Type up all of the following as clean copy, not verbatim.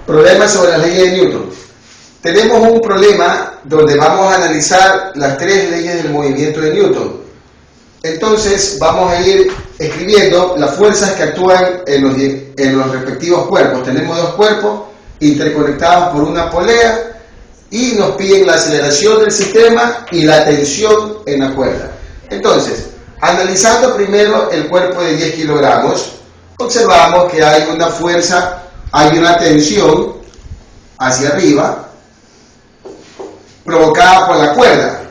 Problemas sobre las leyes de Newton. Tenemos un problema donde vamos a analizar las tres leyes del movimiento de Newton. Entonces vamos a ir escribiendo las fuerzas que actúan en los respectivos cuerpos. Tenemos dos cuerpos interconectados por una polea y nos piden la aceleración del sistema y la tensión en la cuerda. Entonces, analizando primero el cuerpo de 10 kilogramos, observamos que hay una fuerza, hay una tensión hacia arriba provocada por la cuerda,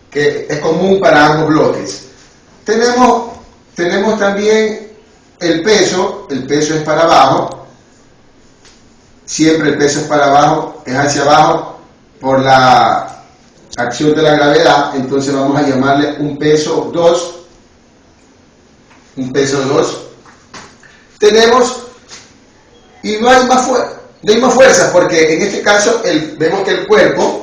que es común para ambos bloques. Tenemos también el peso es para abajo, siempre el peso es para abajo, es hacia abajo por la acción de la gravedad, entonces vamos a llamarle un peso 2. Tenemos, y no hay más fuerza, porque en este caso vemos que el cuerpo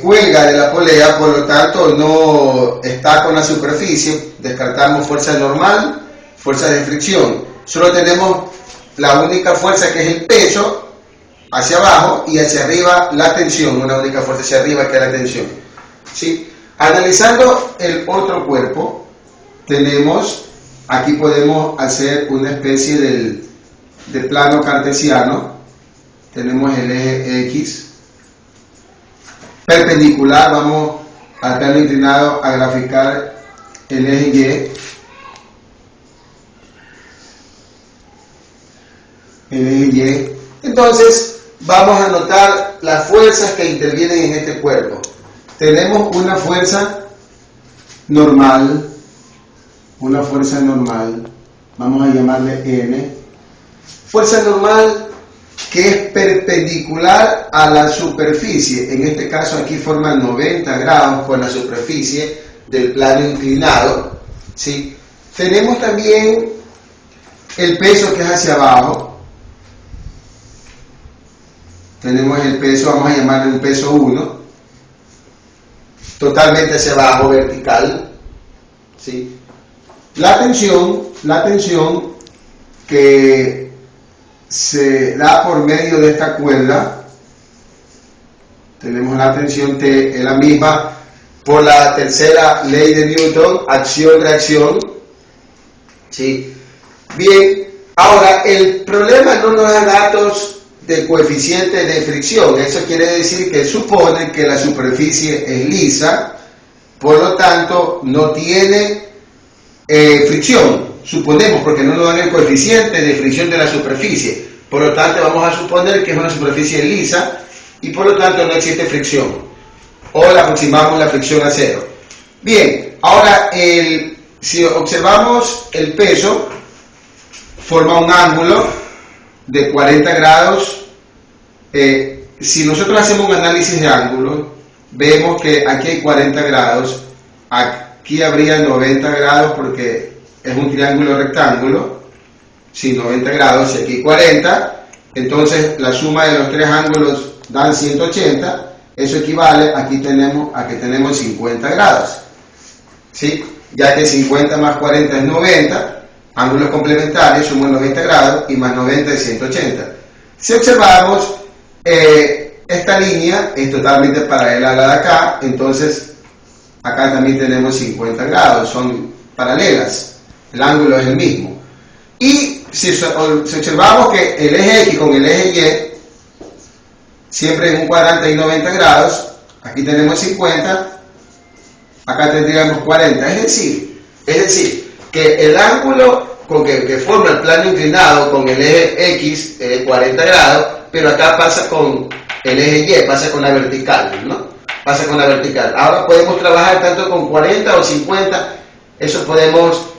cuelga de la polea, por lo tanto no está con la superficie. Descartamos fuerza normal, fuerza de fricción. Solo tenemos la única fuerza, que es el peso hacia abajo, y hacia arriba la tensión, una única fuerza hacia arriba, que es la tensión. ¿Sí? Analizando el otro cuerpo, aquí podemos hacer una especie de plano cartesiano. Tenemos el eje X perpendicular, vamos al plano inclinado a graficar el eje Y. Entonces vamos a notar las fuerzas que intervienen en este cuerpo. Tenemos una fuerza normal, vamos a llamarle N, fuerza normal que es perpendicular a la superficie. En este caso aquí forma 90 grados con la superficie del plano inclinado, ¿sí? Tenemos también el peso, que es hacia abajo. Tenemos el peso, vamos a llamarle un peso 1, totalmente hacia abajo, vertical, ¿sí? La tensión que se da por medio de esta cuerda, tenemos la tensión T, es la misma por la tercera ley de Newton, acción-reacción, ¿sí? Bien, ahora el problema no nos da datos de coeficiente de fricción. Eso quiere decir que supone que la superficie es lisa, por lo tanto no tiene fricción. Suponemos, porque no nos dan el coeficiente de fricción de la superficie, por lo tanto vamos a suponer que es una superficie lisa y por lo tanto no existe fricción, o le aproximamos la fricción a 0. Bien, ahora si observamos el peso, forma un ángulo de 40 grados. Si nosotros hacemos un análisis de ángulos, vemos que aquí hay 40 grados, aquí habría 90 grados porque es un triángulo rectángulo, sí, 90 grados, y aquí 40, entonces la suma de los tres ángulos dan 180, eso equivale, aquí tenemos, a que tenemos 50 grados, ¿sí? Ya que 50 más 40 es 90, ángulos complementarios, suman 90 grados, y más 90 es 180. Si observamos, esta línea es totalmente paralela a la de acá, entonces acá también tenemos 50 grados, son paralelas, el ángulo es el mismo. Y si observamos que el eje X con el eje Y, siempre en un cuadrante hay 90 grados, aquí tenemos 50, acá tendríamos 40, es decir, que el ángulo que forma el plano inclinado con el eje X es 40 grados, pero acá pasa con el eje Y, pasa con la vertical, ¿no? Pasa con la vertical. Ahora podemos trabajar tanto con 40 o 50, eso podemos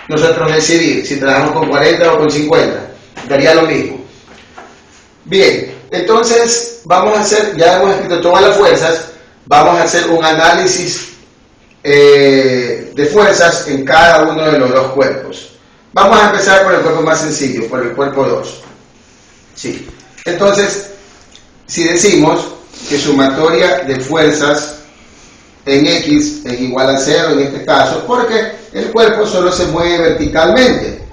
nosotros decidir, si trabajamos con 40 o con 50, daría lo mismo. Bien, entonces vamos a hacer, ya hemos escrito todas las fuerzas, vamos a hacer un análisis de fuerzas en cada uno de los dos cuerpos. Vamos a empezar por el cuerpo más sencillo, por el cuerpo 2. Sí. Entonces, si decimos que sumatoria de fuerzas en X es igual a 0 en este caso, porque el cuerpo solo se mueve verticalmente,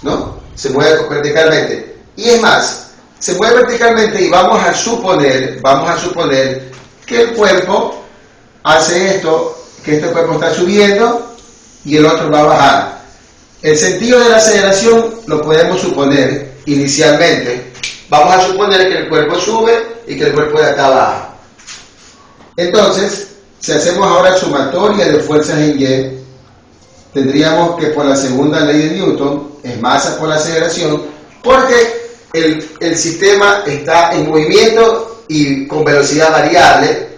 ¿no? Se mueve verticalmente. Y es más, se mueve verticalmente y vamos a suponer que el cuerpo hace esto, que este cuerpo está subiendo y el otro va a bajar. El sentido de la aceleración lo podemos suponer inicialmente. Vamos a suponer que el cuerpo sube y que el cuerpo de acá baja. Entonces, si hacemos ahora sumatoria de fuerzas en Y, tendríamos que por la segunda ley de Newton es masa por la aceleración, porque el sistema está en movimiento y con velocidad variable.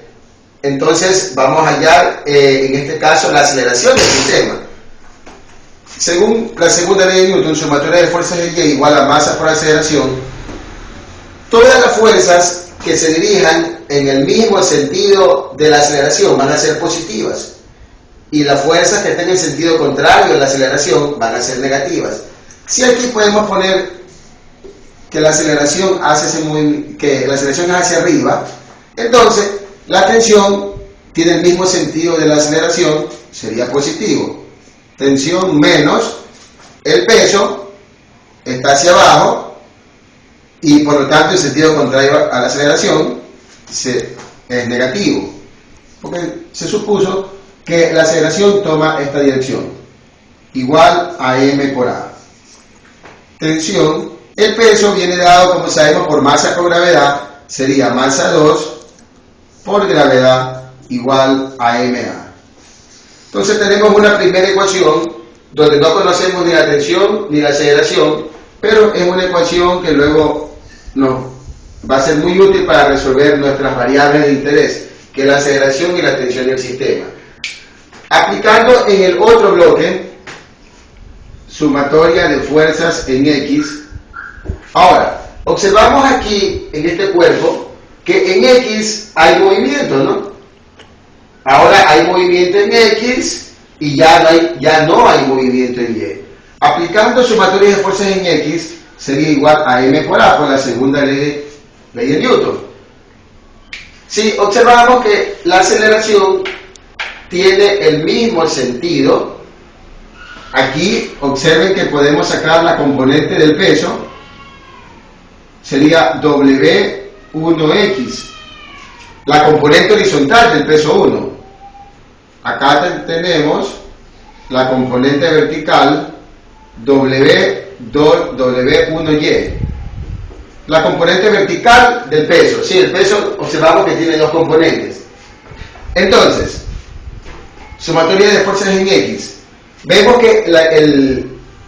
Entonces vamos a hallar en este caso la aceleración del sistema. Según la segunda ley de Newton, sumatoria de fuerzas en Y igual a masa por aceleración. Todas las fuerzas que se dirijan en el mismo sentido de la aceleración van a ser positivas, y las fuerzas que estén en sentido contrario de la aceleración van a ser negativas. Si aquí podemos poner que la aceleración es hacia arriba, entonces la tensión tiene el mismo sentido de la aceleración, sería positivo. Tensión menos el peso está hacia abajo, y por lo tanto el sentido contrario a la aceleración es negativo, porque se supuso que la aceleración toma esta dirección, igual a m por a. Tensión, el peso viene dado, como sabemos, por masa por gravedad, sería masa 2 por gravedad igual a ma. Entonces tenemos una primera ecuación donde no conocemos ni la tensión ni la aceleración, pero es una ecuación que luego nos va a ser muy útil para resolver nuestras variables de interés, que es la aceleración y la tensión del sistema. Aplicando en el otro bloque, sumatoria de fuerzas en X. Ahora, observamos aquí en este cuerpo que en X hay movimiento, ¿no? Ahora hay movimiento en X y ya no hay movimiento en Y. Aplicando sumatoria de fuerzas en X sería igual a m por a, por la segunda ley de Newton. Si observamos que la aceleración tiene el mismo sentido, aquí observen que podemos sacar la componente del peso, sería W1X, la componente horizontal del peso 1. Acá tenemos la componente vertical W1Y, la componente vertical del peso. Sí, el peso observamos que tiene dos componentes. Entonces, sumatoria de fuerzas en X. Vemos que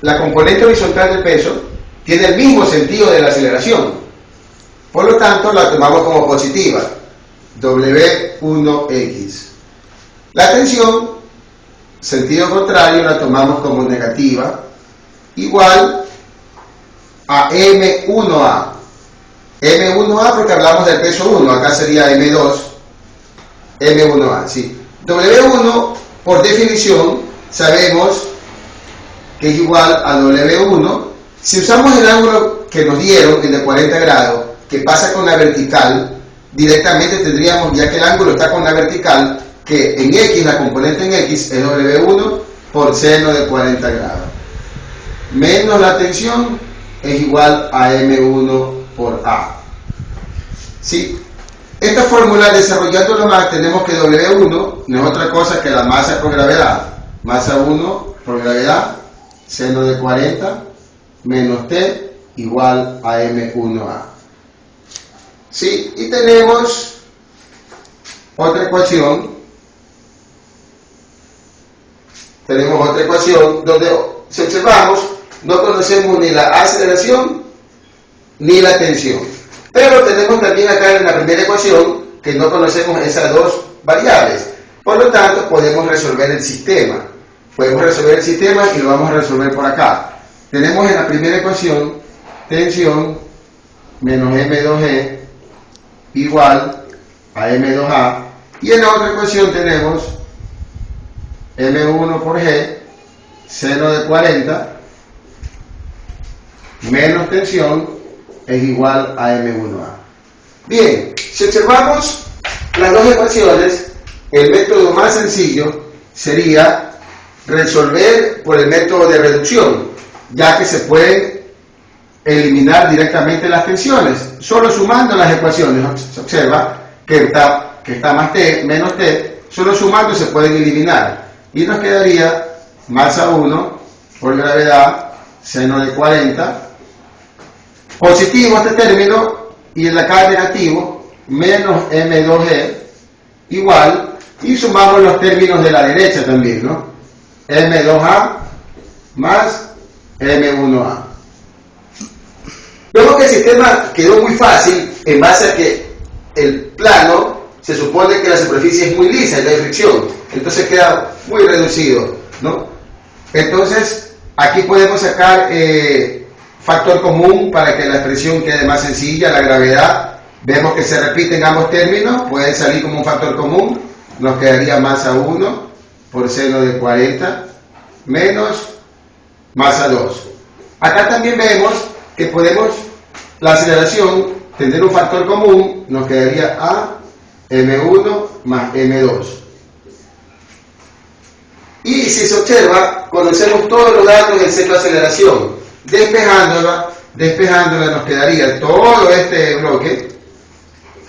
la componente horizontal del peso tiene el mismo sentido de la aceleración. Por lo tanto, la tomamos como positiva. W1X. La tensión, sentido contrario, la tomamos como negativa, igual a M1A. M1A porque hablamos del peso 1, acá sería M2, M1A, sí. W1, por definición, sabemos que es igual a W1. Si usamos el ángulo que nos dieron, el de 40 grados, que pasa con la vertical, directamente tendríamos, ya que el ángulo está con la vertical, que en X, la componente en X es W1 por seno de 40 grados. Menos la tensión es igual a M1 por A. ¿Sí? Esta fórmula, desarrollándolo más, tenemos que W1 no es otra cosa que la masa por gravedad. Masa 1 por gravedad, seno de 40, menos T, igual a M1A. ¿Sí? Y tenemos otra ecuación. Donde, si observamos, no conocemos ni la aceleración ni la tensión. Pero tenemos también acá en la primera ecuación que no conocemos esas dos variables. Por lo tanto, podemos resolver el sistema. Y lo vamos a resolver por acá. Tenemos en la primera ecuación tensión menos M2G igual a M2A. Y en la otra ecuación tenemos M1 por G, seno de 40, menos tensión es igual a M1A. Bien, si observamos las dos ecuaciones, el método más sencillo sería resolver por el método de reducción, ya que se pueden eliminar directamente las tensiones. Solo sumando las ecuaciones, se observa que está más T, menos T, solo sumando se pueden eliminar. Y nos quedaría masa 1 por gravedad, seno de 40, positivo este término, y en la acá negativo, menos M2G, igual, y sumamos los términos de la derecha también, ¿no? M2A más M1A. Luego que el sistema quedó muy fácil en base a que el plano se supone que la superficie es muy lisa y no hay fricción, entonces queda muy reducido, ¿no? Entonces aquí podemos sacar factor común para que la expresión quede más sencilla. La gravedad, vemos que se repiten ambos términos, pueden salir como un factor común, nos quedaría masa 1 por seno de 40 menos masa 2. Acá también vemos que podemos, la aceleración, tener un factor común, nos quedaría A M1 más M2. Y si se observa, conocemos todos los datos del centro de aceleración. Despejándola nos quedaría todo este bloque,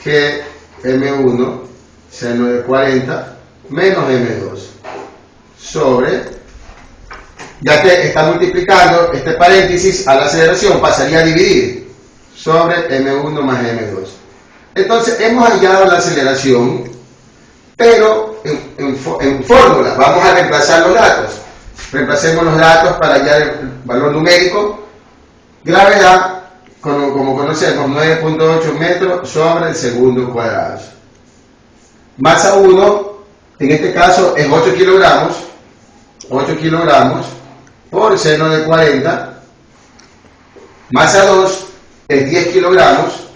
G M1 seno de 40 menos M2 sobre, ya que está multiplicando este paréntesis a la aceleración, pasaría a dividir sobre M1 más M2. Entonces hemos hallado la aceleración, pero en fórmula vamos a reemplazar los datos. Reemplacemos los datos para hallar el valor numérico. Gravedad, como conocemos, 9.8 metros sobre el segundo cuadrado. Masa 1, en este caso es 8 kilogramos por seno de 40. Masa 2 es 10 kilogramos.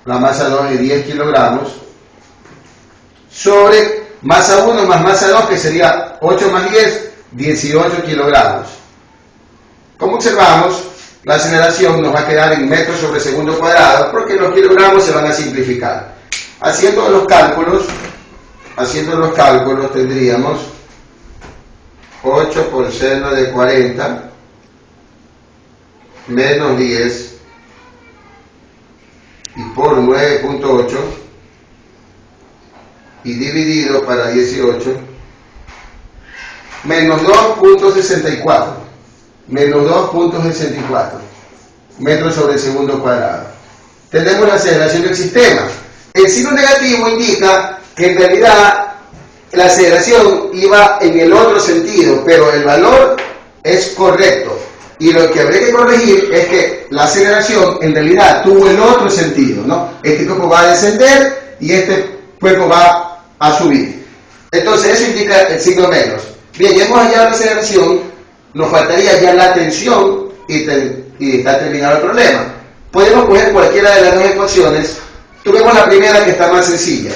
La masa 2 es 10 kilogramos sobre masa 1 más masa 2, que sería 8 más 10, 18 kilogramos. Como observamos, la aceleración nos va a quedar en metros sobre segundo cuadrado, porque los kilogramos se van a simplificar. Haciendo los cálculos tendríamos 8 por seno de 40 menos 10 y por 9.8 y dividido para 18 menos 2.64 metros sobre el segundo cuadrado. Tenemos la aceleración del sistema. El signo negativo indica que en realidad la aceleración iba en el otro sentido, pero el valor es correcto. Y lo que habría que corregir es que la aceleración en realidad tuvo el otro sentido, ¿no? Este cuerpo va a descender y este cuerpo va a subir. Entonces eso indica el signo menos. Bien, ya hemos hallado la aceleración, nos faltaría ya la tensión y está terminado el problema. Podemos coger cualquiera de las dos ecuaciones. Tomemos la primera, que está más sencilla.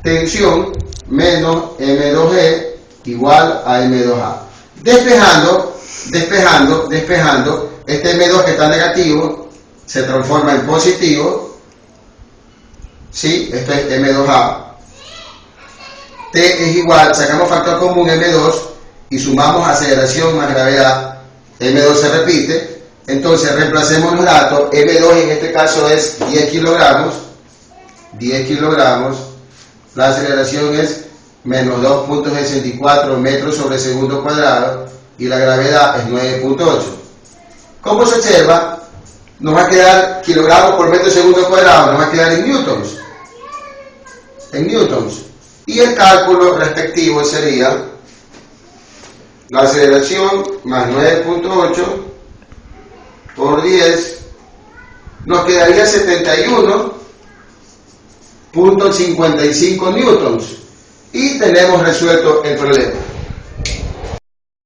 Tensión menos M2G igual a M2A. Despejando, este M2 que está negativo se transforma en positivo. ¿Sí? Esto es M2A. T es igual, sacamos factor común M2 y sumamos aceleración más gravedad. M2 se repite, entonces reemplacemos los datos. M2 en este caso es 10 kilogramos, la aceleración es menos 2.64 metros sobre segundo cuadrado y la gravedad es 9.8. Como se observa, nos va a quedar kilogramos por metro segundo cuadrado, nos va a quedar en newtons. Y el cálculo respectivo sería la aceleración más 9.8 por 10, nos quedaría 71.55 newtons y tenemos resuelto el problema.